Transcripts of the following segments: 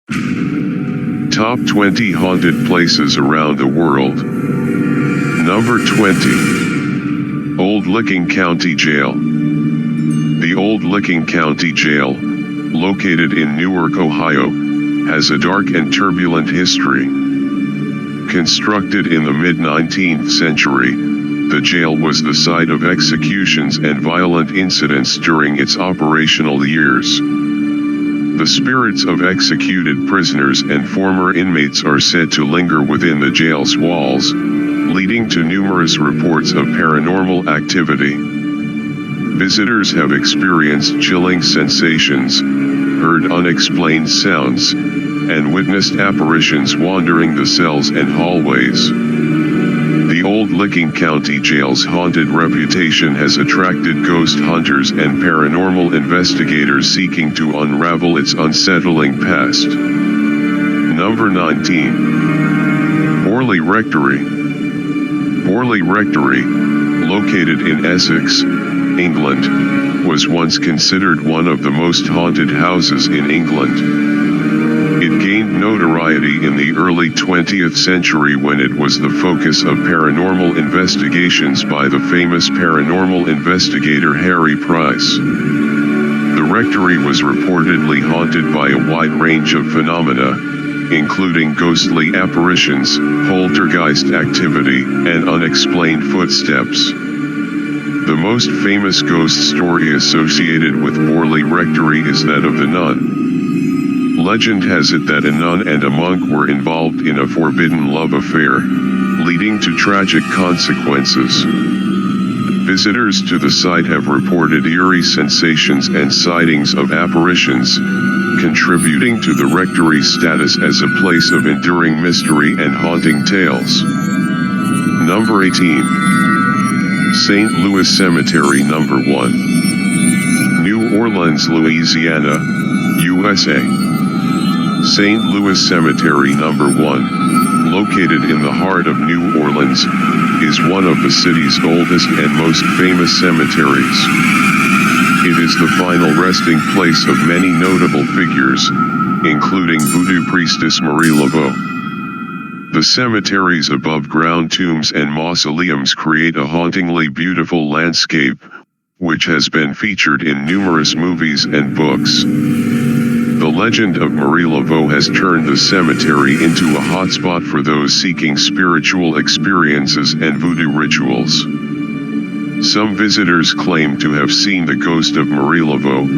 Top 20 Haunted Places Around the World. Number 20. Old Licking County Jail. The Old Licking County Jail, located in Newark, Ohio, has a dark and turbulent history. Constructed in the mid-19th century, the jail was the site of executions and violent incidents during its operational years. The spirits of executed prisoners and former inmates are said to linger within the jail's walls, leading to numerous reports of paranormal activity. Visitors have experienced chilling sensations, heard unexplained sounds, and witnessed apparitions wandering the cells and hallways. The Old Licking County Jail's haunted reputation has attracted ghost hunters and paranormal investigators seeking to unravel its unsettling past. Number 19. Morley Rectory. Morley Rectory, located in Essex, England, was once considered one of the most haunted houses in England. It gained notoriety in the early 20th century when it was the focus of paranormal investigations by the famous paranormal investigator Harry Price. The rectory was reportedly haunted by a wide range of phenomena, including ghostly apparitions, poltergeist activity, and unexplained footsteps. The most famous ghost story associated with Morley Rectory is that of the nun. Legend has it that a nun and a monk were involved in a forbidden love affair, leading to tragic consequences. Visitors to the site have reported eerie sensations and sightings of apparitions, contributing to the rectory's status as a place of enduring mystery and haunting tales. Number 18. St. Louis Cemetery. Number 1. New Orleans, Louisiana, USA. St. Louis Cemetery. Number 1, located in the heart of New Orleans, is one of the city's oldest and most famous cemeteries. It is the final resting place of many notable figures, including voodoo priestess Marie Laveau. The cemetery's above-ground tombs and mausoleums create a hauntingly beautiful landscape, which has been featured in numerous movies and books. The legend of Marie Laveau has turned the cemetery into a hotspot for those seeking spiritual experiences and voodoo rituals. Some visitors claim to have seen the ghost of Marie Laveau,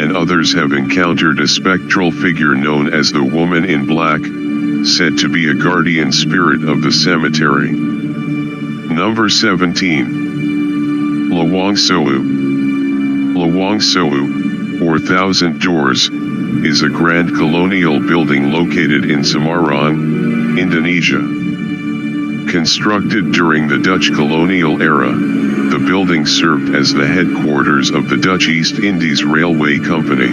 and others have encountered a spectral figure known as the Woman in Black, said to be a guardian spirit of the cemetery. Number 17. Lowang Solu. Lowang Solu, or Thousand Doors, is a grand colonial building located in Semarang, Indonesia. Constructed during the Dutch colonial era, the building served as the headquarters of the Dutch East Indies Railway Company.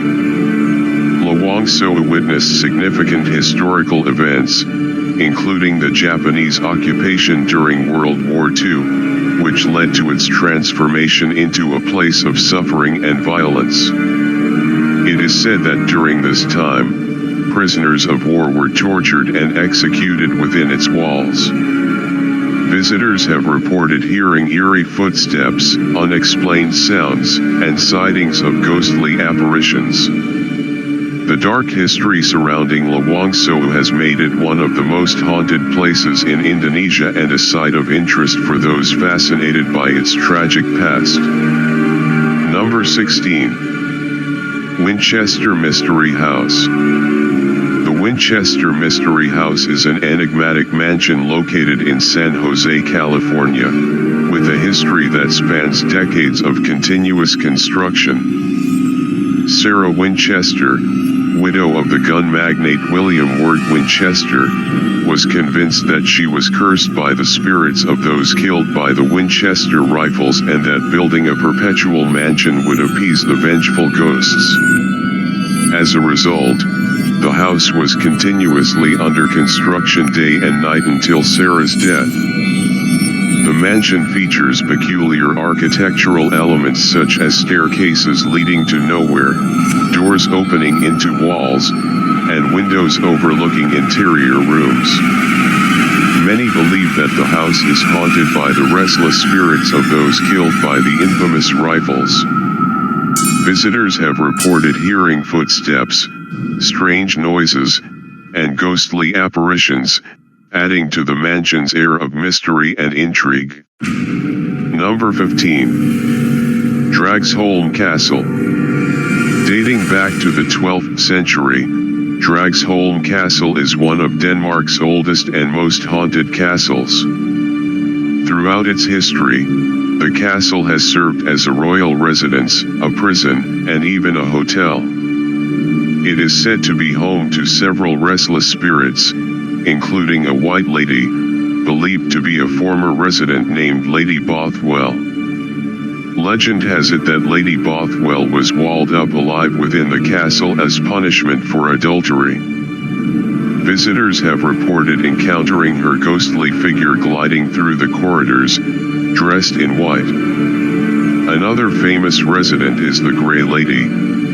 Lowang Solu witnessed significant historical events, including the Japanese occupation during World War II, which led to its transformation into a place of suffering and violence. It is said that during this time, prisoners of war were tortured and executed within its walls. Visitors have reported hearing eerie footsteps, unexplained sounds, and sightings of ghostly apparitions. The dark history surrounding Lowang Solu has made it one of the most haunted places in Indonesia and a site of interest for those fascinated by its tragic past. Number 16. Winchester Mystery House. The Winchester Mystery House is an enigmatic mansion located in San Jose, California, with a history that spans decades of continuous construction. Sarah Winchester, widow of the gun magnate William Ward Winchester, was convinced that she was cursed by the spirits of those killed by the Winchester rifles and that building a perpetual mansion would appease the vengeful ghosts. As a result, the house was continuously under construction day and night until Sarah's death. The mansion features peculiar architectural elements such as staircases leading to nowhere, doors opening into walls, and windows overlooking interior rooms. Many believe that the house is haunted by the restless spirits of those killed by the infamous rifles. Visitors have reported hearing footsteps, strange noises, and ghostly apparitions, adding to the mansion's air of mystery and intrigue. Number 15. Dragsholm Castle. Dating back to the 12th century, Dragsholm Castle is one of Denmark's oldest and most haunted castles. Throughout its history, the castle has served as a royal residence, a prison, and even a hotel. It is said to be home to several restless spirits, including a white lady, believed to be a former resident named Lady Bothwell. Legend has it that Lady Bothwell was walled up alive within the castle as punishment for adultery. Visitors have reported encountering her ghostly figure gliding through the corridors, dressed in white. Another famous resident is the Grey Lady,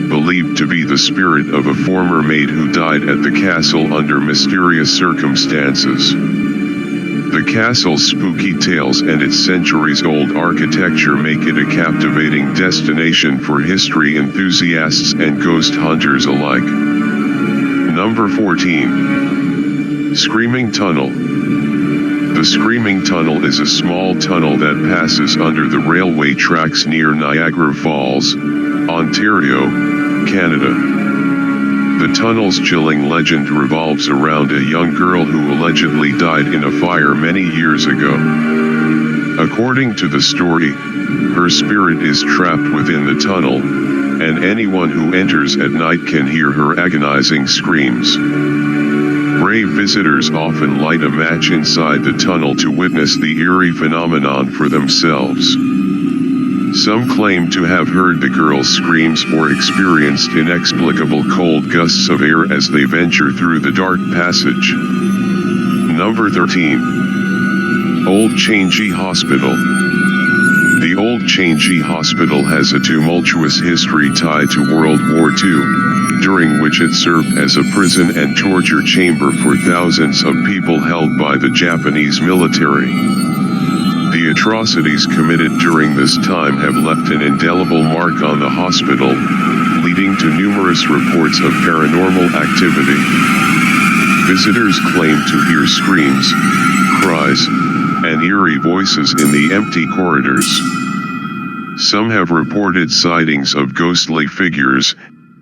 believed to be the spirit of a former maid who died at the castle under mysterious circumstances. The castle's spooky tales and its centuries-old architecture make it a captivating destination for history enthusiasts and ghost hunters alike. Number 14. Screaming Tunnel. The Screaming Tunnel is a small tunnel that passes under the railway tracks near Niagara Falls, Ontario, Canada. The tunnel's chilling legend revolves around a young girl who allegedly died in a fire many years ago. According to the story, her spirit is trapped within the tunnel, and anyone who enters at night can hear her agonizing screams. Brave visitors often light a match inside the tunnel to witness the eerie phenomenon for themselves. Some claim to have heard the girl's screams or experienced inexplicable cold gusts of air as they venture through the dark passage. Number 13. Old Changi Hospital. The Old Changi Hospital has a tumultuous history tied to World War II, during which it served as a prison and torture chamber for thousands of people held by the Japanese military. The atrocities committed during this time have left an indelible mark on the hospital, leading to numerous reports of paranormal activity. Visitors claim to hear screams, cries, and eerie voices in the empty corridors. Some have reported sightings of ghostly figures,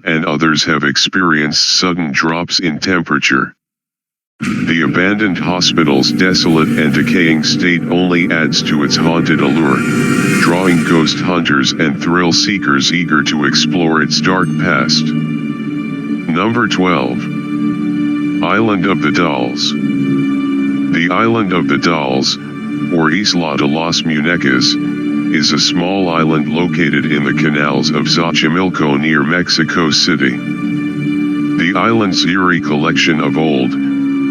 and others have experienced sudden drops in temperature. The abandoned hospital's desolate and decaying state only adds to its haunted allure, drawing ghost hunters and thrill seekers eager to explore its dark past. Number 12. Island of the Dolls. The Island of the Dolls, or Isla de las Muñecas, is a small island located in the canals of Xochimilco near Mexico City. The island's eerie collection of old,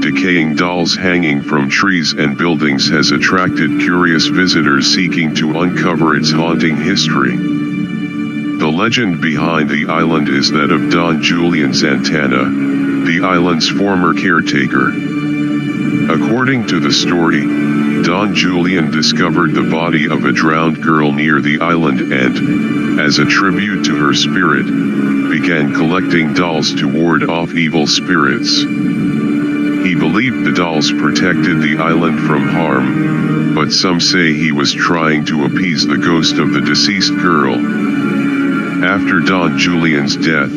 decaying dolls hanging from trees and buildings has attracted curious visitors seeking to uncover its haunting history. The legend behind the island is that of Don Julian Santana, the island's former caretaker. According to the story, Don Julian discovered the body of a drowned girl near the island and, as a tribute to her spirit, began collecting dolls to ward off evil spirits. He believed the dolls protected the island from harm, but some say he was trying to appease the ghost of the deceased girl. After Don Julian's death,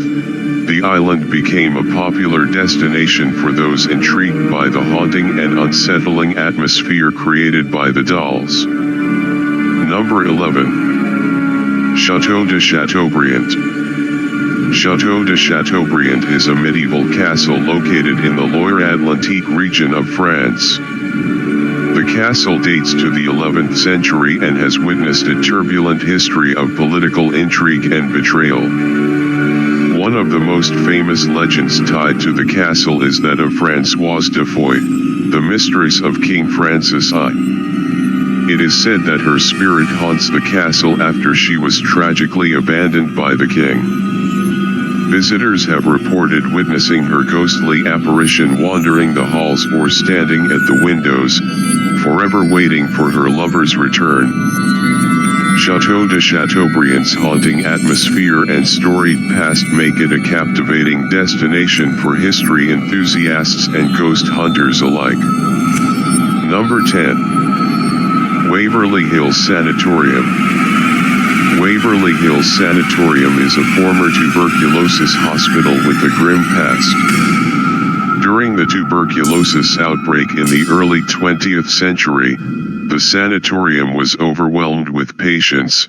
the island became a popular destination for those intrigued by the haunting and unsettling atmosphere created by the dolls. Number 11. Chateau de Chateaubriand. Chateau de Chateaubriand is a medieval castle located in the Loire-Atlantique region of France. The castle dates to the 11th century and has witnessed a turbulent history of political intrigue and betrayal. One of the most famous legends tied to the castle is that of Françoise de Foix, the mistress of King Francis I. It is said that her spirit haunts the castle after she was tragically abandoned by the king. Visitors have reported witnessing her ghostly apparition wandering the halls or standing at the windows, forever waiting for her lover's return. Chateau de Chateaubriand's haunting atmosphere and storied past make it a captivating destination for history enthusiasts and ghost hunters alike. Number 10. Waverly Hills Sanatorium. Waverly Hills Sanatorium is a former tuberculosis hospital with a grim past. During the tuberculosis outbreak in the early 20th century, the sanatorium was overwhelmed with patients,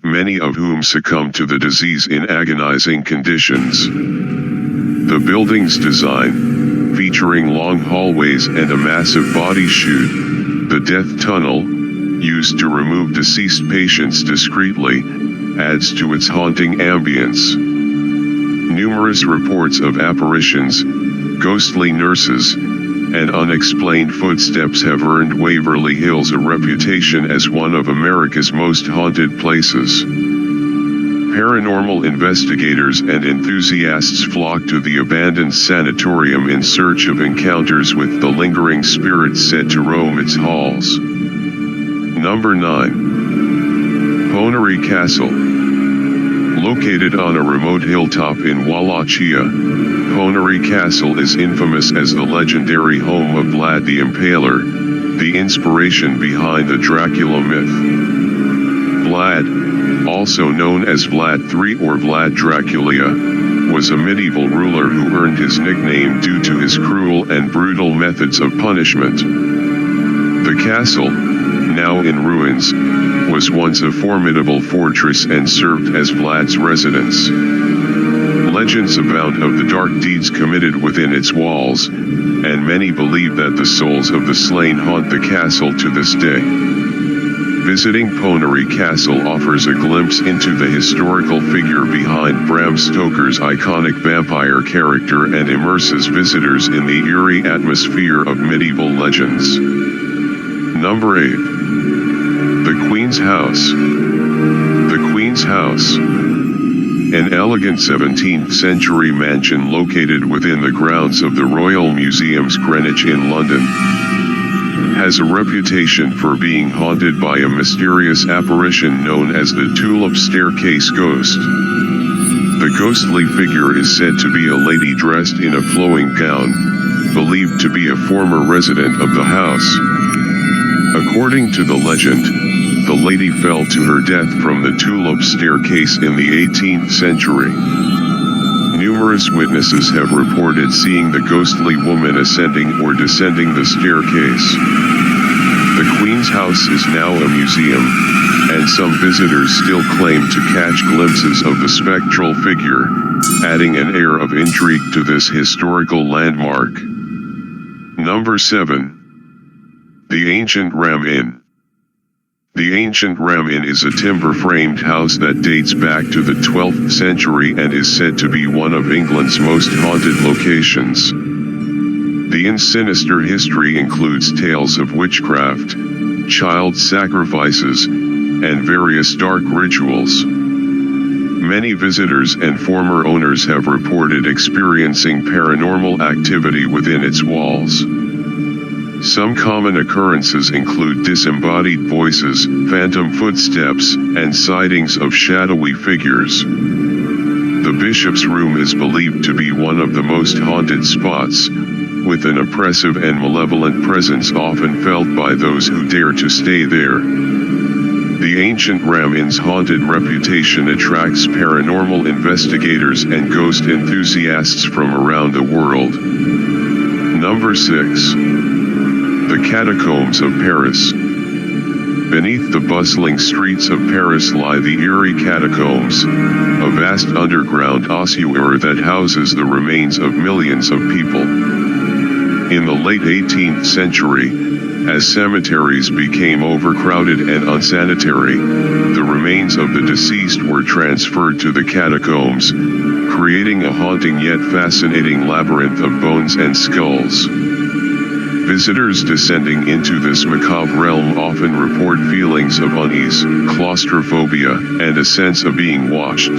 many of whom succumbed to the disease in agonizing conditions. The building's design, featuring long hallways and a massive body chute, the death tunnel, used to remove deceased patients discreetly, adds to its haunting ambience. Numerous reports of apparitions, ghostly nurses, and unexplained footsteps have earned Waverly Hills a reputation as one of America's most haunted places. Paranormal investigators and enthusiasts flock to the abandoned sanatorium in search of encounters with the lingering spirits said to roam its halls. Number 9. Ponery Castle. Located on a remote hilltop in Wallachia, Ponery Castle is infamous as the legendary home of Vlad the Impaler, the inspiration behind the Dracula myth. Vlad, also known as Vlad III or Vlad Dracula, was a medieval ruler who earned his nickname due to his cruel and brutal methods of punishment. The castle, now in ruins, was once a formidable fortress and served as Vlad's residence. Legends abound of the dark deeds committed within its walls, and many believe that the souls of the slain haunt the castle to this day. Visiting Ponery Castle offers a glimpse into the historical figure behind Bram Stoker's iconic vampire character and immerses visitors in the eerie atmosphere of medieval legends. Number 8. The Queen's House. The Queen's House, an elegant 17th century mansion located within the grounds of the Royal Museum's Greenwich in London, has a reputation for being haunted by a mysterious apparition known as the Tulip Staircase Ghost. The ghostly figure is said to be a lady dressed in a flowing gown, believed to be a former resident of the house. According to the legend, the lady fell to her death from the Tulip Staircase in the 18th century. Numerous witnesses have reported seeing the ghostly woman ascending or descending the staircase. The Queen's House is now a museum, and some visitors still claim to catch glimpses of the spectral figure, adding an air of intrigue to this historical landmark. Number 7. The Ancient Ram Inn. The Ancient Ram Inn is a timber-framed house that dates back to the 12th century and is said to be one of England's most haunted locations. The inn's sinister history includes tales of witchcraft, child sacrifices, and various dark rituals. Many visitors and former owners have reported experiencing paranormal activity within its walls. Some common occurrences include disembodied voices, phantom footsteps, and sightings of shadowy figures. The bishop's room is believed to be one of the most haunted spots, with an oppressive and malevolent presence often felt by those who dare to stay there. The Ancient Ram Inn's haunted reputation attracts paranormal investigators and ghost enthusiasts from around the world. Number 6. The Catacombs of Paris. Beneath the bustling streets of Paris lie the Eerie Catacombs, a vast underground ossuary that houses the remains of millions of people. In the late 18th century, as cemeteries became overcrowded and unsanitary, the remains of the deceased were transferred to the catacombs, creating a haunting yet fascinating labyrinth of bones and skulls. Visitors descending into this macabre realm often report feelings of unease, claustrophobia, and a sense of being watched.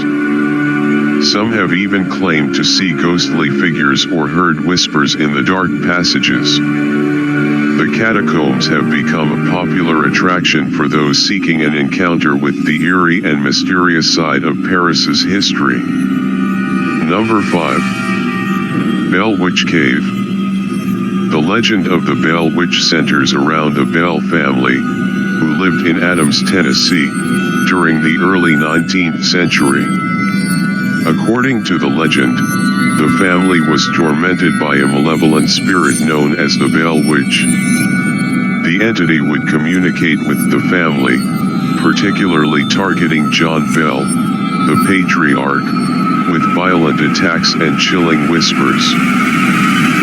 Some have even claimed to see ghostly figures or heard whispers in the dark passages. The catacombs have become a popular attraction for those seeking an encounter with the eerie and mysterious side of Paris's history. Number 5. Bell Witch Cave. The legend of the Bell Witch centers around a Bell family, who lived in Adams, Tennessee, during the early 19th century. According to the legend, the family was tormented by a malevolent spirit known as the Bell Witch. The entity would communicate with the family, particularly targeting John Bell, the patriarch, with violent attacks and chilling whispers.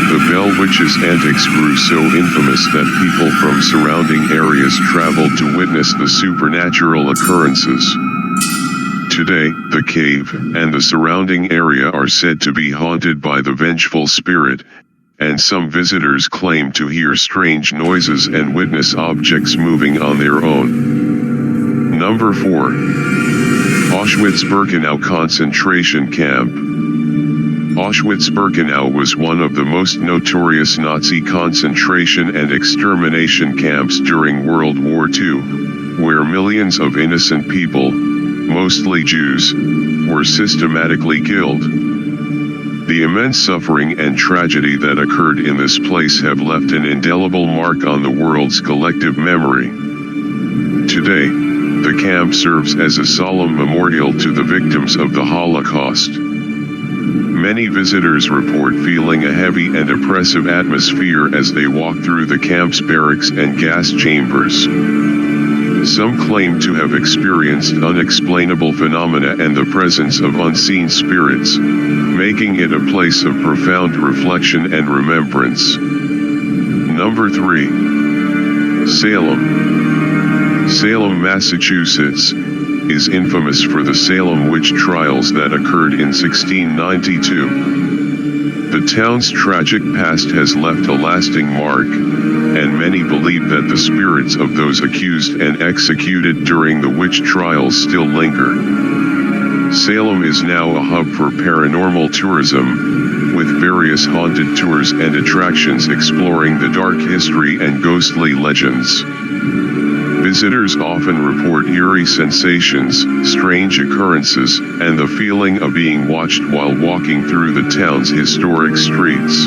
The Bell Witch's antics grew so infamous that people from surrounding areas traveled to witness the supernatural occurrences. Today, the cave and the surrounding area are said to be haunted by the vengeful spirit, and some visitors claim to hear strange noises and witness objects moving on their own. Number 4. Auschwitz-Birkenau concentration camp. Auschwitz-Birkenau was one of the most notorious Nazi concentration and extermination camps during World War II, where millions of innocent people, mostly Jews, were systematically killed. The immense suffering and tragedy that occurred in this place have left an indelible mark on the world's collective memory. Today, the camp serves as a solemn memorial to the victims of the Holocaust. Many visitors report feeling a heavy and oppressive atmosphere as they walk through the camp's barracks and gas chambers. Some claim to have experienced unexplainable phenomena and the presence of unseen spirits, making it a place of profound reflection and remembrance. Number 3. Salem. Salem, Massachusetts, is infamous for the Salem witch trials that occurred in 1692. The town's tragic past has left a lasting mark, and many believe that the spirits of those accused and executed during the witch trials still linger. Salem is now a hub for paranormal tourism, with various haunted tours and attractions exploring the dark history and ghostly legends. Visitors often report eerie sensations, strange occurrences, and the feeling of being watched while walking through the town's historic streets.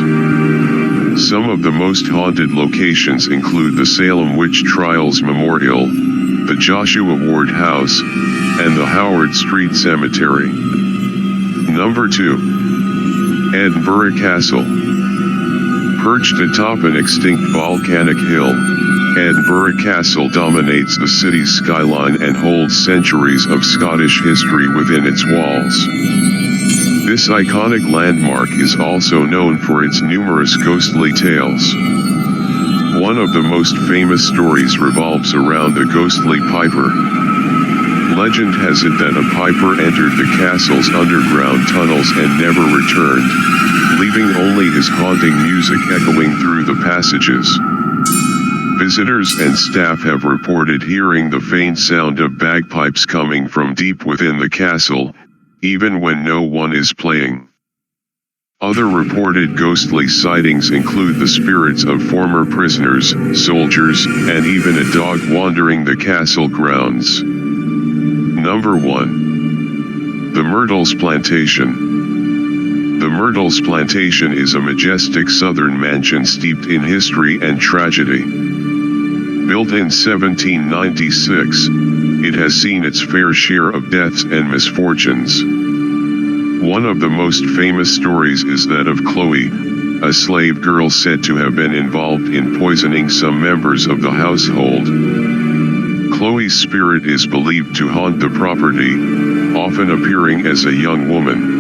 Some of the most haunted locations include the Salem Witch Trials Memorial, the Joshua Ward House, and the Howard Street Cemetery. Number 2. Edinburgh Castle. Perched atop an extinct volcanic hill, Edinburgh Castle dominates the city's skyline and holds centuries of Scottish history within its walls. This iconic landmark is also known for its numerous ghostly tales. One of the most famous stories revolves around the ghostly piper. Legend has it that a piper entered the castle's underground tunnels and never returned, leaving only his haunting music echoing through the passages. Visitors and staff have reported hearing the faint sound of bagpipes coming from deep within the castle, even when no one is playing. Other reported ghostly sightings include the spirits of former prisoners, soldiers, and even a dog wandering the castle grounds. Number 1. The Myrtles Plantation. The Myrtles Plantation is a majestic southern mansion steeped in history and tragedy. Built in 1796, it has seen its fair share of deaths and misfortunes. One of the most famous stories is that of Chloe, a slave girl said to have been involved in poisoning some members of the household. Chloe's spirit is believed to haunt the property, often appearing as a young woman.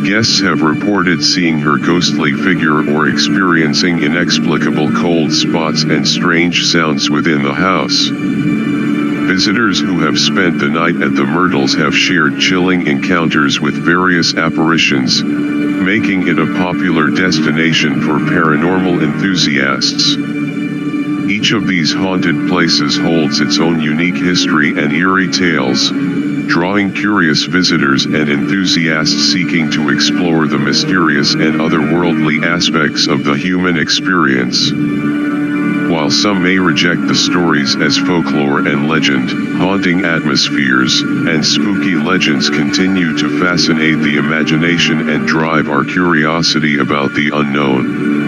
Guests have reported seeing her ghostly figure or experiencing inexplicable cold spots and strange sounds within the house. Visitors who have spent the night at the Myrtles have shared chilling encounters with various apparitions, making it a popular destination for paranormal enthusiasts. Each of these haunted places holds its own unique history and eerie tales, drawing curious visitors and enthusiasts seeking to explore the mysterious and otherworldly aspects of the human experience. While some may reject the stories as folklore and legend, haunting atmospheres and spooky legends continue to fascinate the imagination and drive our curiosity about the unknown.